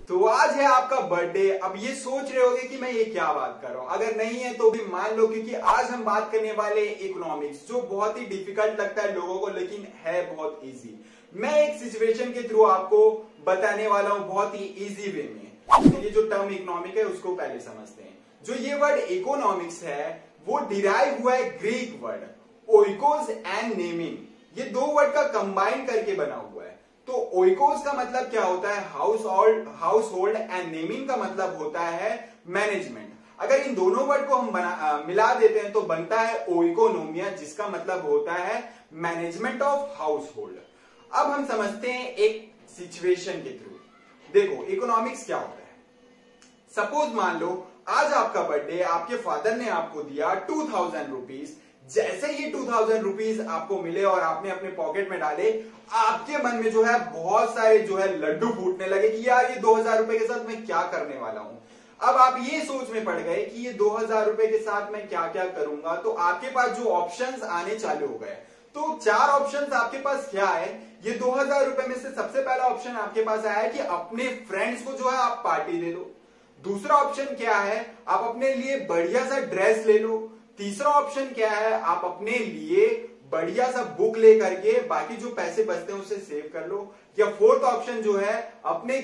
तो आज है आपका बर्थडे। अब ये सोच रहे होगे कि मैं ये क्या बात कर रहा हूँ, अगर नहीं है तो भी मान लो, क्योंकि आज हम बात करने वाले इकोनॉमिक्स, जो बहुत ही डिफिकल्ट लगता है लोगों को लेकिन है बहुत इजी। मैं एक सिचुएशन के थ्रू आपको बताने वाला हूँ बहुत ही इजी वे में। ये जो टर्म इकोनॉमिक है उसको पहले समझते हैं। जो ये वर्ड इकोनॉमिक्स है वो डिराइव हुआ है Greek word oikos and naming, ये दो वर्ड का कंबाइन करके बना हुआ है। तो ओइकोस का मतलब क्या होता है, हाउस होल्ड, एंड नेमिंग का मतलब होता है मैनेजमेंट। अगर इन दोनों वर्ड को हम मिला देते हैं तो बनता है ओइकोनोमिया, जिसका मतलब होता है मैनेजमेंट ऑफ हाउस होल्ड। अब हम समझते हैं एक सिचुएशन के थ्रू। देखो इकोनॉमिक्स क्या होता है। सपोज मान लो आज आपका बर्थडे, आपके फादर ने आपको दिया 2000 रुपीज। जैसे ये 2000 रुपीज आपको मिले और आपने अपने पॉकेट में डाले, आपके मन में जो है बहुत सारे जो है लड्डू फूटने लगे कि यार ये 2000 रुपए के साथ मैं क्या करने वाला हूं। अब आप ये सोच में पड़ गए कि ये 2000 रुपए के साथ मैं क्या क्या करूंगा। तो आपके पास जो ऑप्शंस आने चालू हो गए, तो 4 ऑप्शंस आपके पास क्या है। ये 2000 रुपए में से सबसे पहला ऑप्शन आपके पास आया है कि अपने फ्रेंड्स को जो है आप पार्टी दे दो। दूसरा ऑप्शन क्या है, आप अपने लिए बढ़िया सा ड्रेस ले लो। तीसरा ऑप्शन क्या है, आप अपने लिए बढ़िया सा बुक ले करके बाकी जो पैसे बचते हैं उसे सेव कर लो। या फोर्थ ऑप्शन जो है, अपने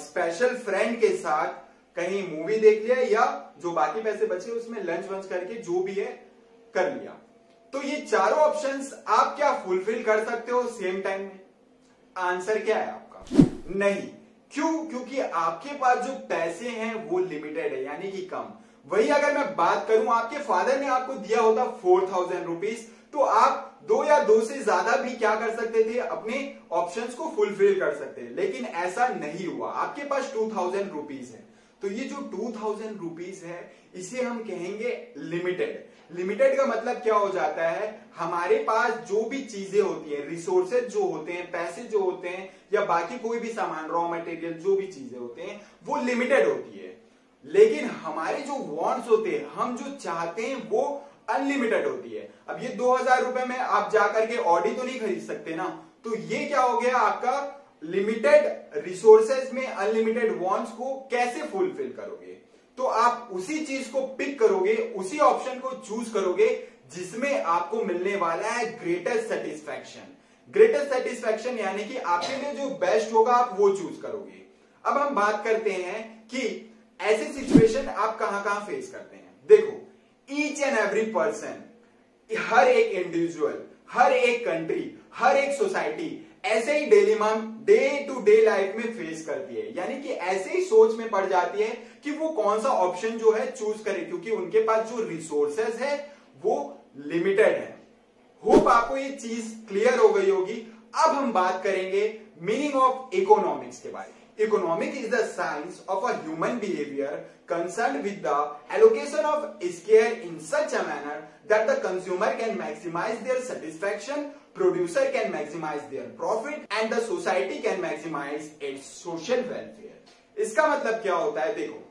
स्पेशल फ्रेंड के साथ कहीं मूवी देख लिया, या जो बाकी पैसे बचे उसमें लंच वंच करके जो भी है कर लिया। तो ये चारों ऑप्शंस आप क्या फुलफिल कर सकते हो सेम टाइम में? आंसर क्या है आपका? नहीं। क्यों? क्योंकि आपके पास जो पैसे हैं वो लिमिटेड है, यानी कि कम। वही अगर मैं बात करूं, आपके फादर ने आपको दिया होता 4000 रुपीज, तो आप 2 या 2 से ज्यादा भी क्या कर सकते थे, अपने ऑप्शंस को फुलफिल कर सकते थे। लेकिन ऐसा नहीं हुआ, आपके पास 2000 रुपीज है। तो ये जो 2000 रुपीज है इसे हम कहेंगे लिमिटेड। लिमिटेड का मतलब क्या हो जाता है, हमारे पास जो भी चीजें होती है, रिसोर्सेज जो होते हैं, पैसे जो होते हैं, या बाकी कोई भी सामान, रॉ मटेरियल, जो भी चीजें होते हैं वो लिमिटेड होती है। लेकिन हमारे जो वांट्स होते हैं, हम जो चाहते हैं वो अनलिमिटेड होती है। अब ये 2000 रुपए में आप जाकर के ऑडी तो नहीं खरीद सकते ना। तो ये क्या हो गया, आपका लिमिटेड रिसोर्सेज में अनलिमिटेड वांट्स को कैसे फुलफिल करोगे। तो आप उसी चीज को पिक करोगे, उसी ऑप्शन को चूज करोगे जिसमें आपको मिलने वाला है ग्रेटेस्ट सेटिस्फैक्शन। ग्रेटेस्ट सेटिस्फैक्शन यानी कि आपके लिए जो बेस्ट होगा आप वो चूज करोगे। अब हम बात करते हैं कि ऐसे सिचुएशन आप कहां कहां फेस करते हैं। देखो ईच एंड एवरी पर्सन, हर एक इंडिविजुअल, हर एक कंट्री, हर एक सोसाइटी ऐसे ही डे टू डे लाइफ में फेस करती है। यानी कि ऐसे ही सोच में पड़ जाती है कि वो कौन सा ऑप्शन जो है चूज करे, क्योंकि उनके पास जो रिसोर्सेज है वो लिमिटेड है। होप आपको ये चीज क्लियर हो गई होगी। अब हम बात करेंगे मीनिंग ऑफ इकोनॉमिक्स के बारे में। Economics is the science of a human behavior concerned with the allocation of care in such a manner that the consumer can maximize their satisfaction, producer can maximize their profit, and the society can maximize its social welfare. इसका मतलब क्या होता है? देखो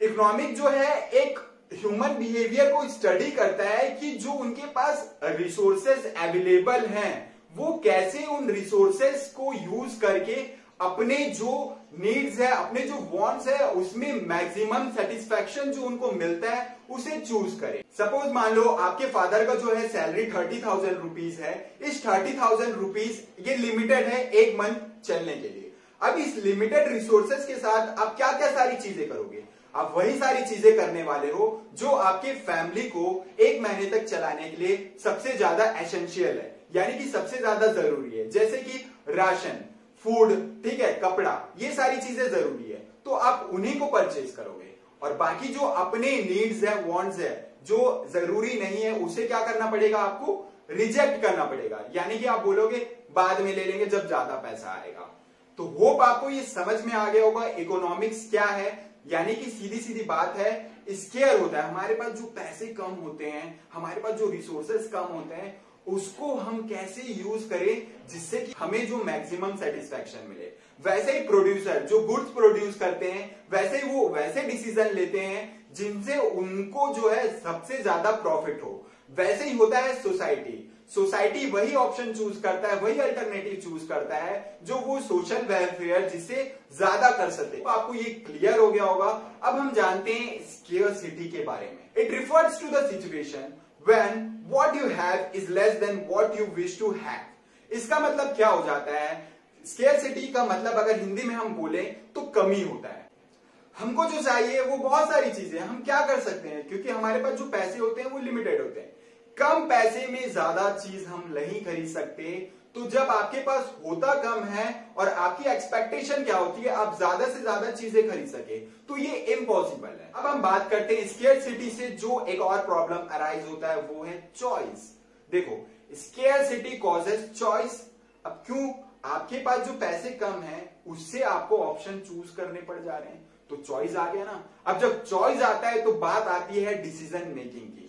economic जो है एक human behaviour को स्टडी करता है कि जो उनके पास रिसोर्सेज अवेलेबल हैं वो कैसे उन रिसोर्सेज को यूज करके अपने जो नीड्स है, अपने जो वांट्स है, उसमें मैक्सिमम सेटिस्फैक्शन जो उनको मिलता है उसे चूज करें। सपोज मान लो आपके फादर का जो है सैलरी 30,000 रुपीज है। इस 30,000 रुपीज ये लिमिटेड है एक मंथ चलने के लिए। अब इस लिमिटेड रिसोर्सेज के साथ आप क्या क्या सारी चीजें करोगे? आप वही सारी चीजें करने वाले हो जो आपके फैमिली को एक महीने तक चलाने के लिए सबसे ज्यादा एसेंशियल है, यानी कि सबसे ज्यादा जरूरी है। जैसे कि राशन, फूड, ठीक है, कपड़ा, ये सारी चीजें जरूरी है। तो आप उन्हीं को परचेज करोगे, और बाकी जो अपने नीड्स है, वांट्स है, जो जरूरी नहीं है, उसे क्या करना पड़ेगा, आपको रिजेक्ट करना पड़ेगा। यानी कि आप बोलोगे बाद में ले लेंगे जब ज्यादा पैसा आएगा। तो होप आपको ये समझ में आ गया होगा इकोनॉमिक्स क्या है। यानी कि सीधी सीधी बात है, स्केयर होता है। हमारे पास जो पैसे कम होते हैं, हमारे पास जो रिसोर्सेज कम होते हैं, उसको हम कैसे यूज करें जिससे कि हमें जो मैक्सिमम सेटिस्फैक्शन मिले। वैसे ही प्रोड्यूसर जो गुड्स प्रोड्यूस करते हैं, वैसे ही वो वैसे डिसीजन लेते हैं जिनसे उनको जो है सबसे ज्यादा प्रॉफिट हो। वैसे ही होता है सोसाइटी। सोसाइटी वही ऑप्शन चूज करता है, वही अल्टरनेटिव चूज करता है जो वो सोशल वेलफेयर जिससे ज्यादा कर सके। तो आपको ये क्लियर हो गया होगा। अब हम जानते हैं स्केर्सिटी के बारे में। It refers to the situation when what you have is less than what you wish to have. इसका मतलब क्या हो जाता है? स्केर्सिटी का मतलब अगर हिंदी में हम बोले तो कमी होता है। हमको जो चाहिए वो बहुत सारी चीजें, हम क्या कर सकते हैं, क्योंकि हमारे पास जो पैसे होते हैं वो लिमिटेड होते हैं। कम पैसे में ज्यादा चीज हम नहीं खरीद सकते। तो जब आपके पास होता कम है और आपकी एक्सपेक्टेशन क्या होती है, आप ज्यादा से ज्यादा चीजें खरीद सके, तो ये इम्पॉसिबल है। अब हम बात करते हैं स्केर्सिटी से जो एक और प्रॉब्लम अराइज होता है, वो है चॉइस। देखो, स्केर्सिटी कॉजेस चॉइस। अब क्यों? आपके पास जो पैसे कम है उससे आपको ऑप्शन चूज करने पड़ जा रहे हैं, तो चॉइस आ गया ना। अब जब चॉइस आता है तो बात आती है डिसीजन मेकिंग की।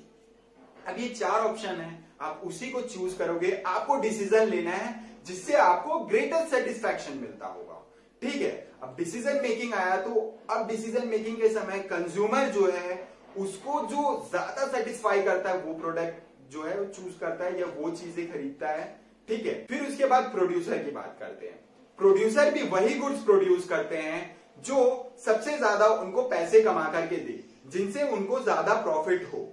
अब ये 4 ऑप्शन है, आप उसी को चूज करोगे। आपको डिसीजन लेना है जिससे आपको ग्रेटर सेटिस्फैक्शन मिलता होगा। ठीक है, अब डिसीजन मेकिंग आया तो अब डिसीजन मेकिंग के समय कंज्यूमर जो है उसको जो ज्यादा सेटिस्फाई करता है वो प्रोडक्ट जो है वो चूज करता है या वो चीजें खरीदता है। ठीक है, फिर उसके बाद प्रोड्यूसर की बात करते हैं। प्रोड्यूसर भी वही गुड्स प्रोड्यूस करते हैं जो सबसे ज्यादा उनको पैसे कमा करके दे, जिनसे उनको ज्यादा प्रॉफिट हो।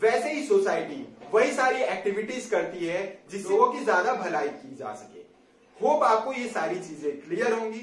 वैसे ही सोसाइटी वही सारी एक्टिविटीज करती है जिससे लोगों की ज्यादा भलाई की जा सके। होप आपको ये सारी चीजें क्लियर होंगी।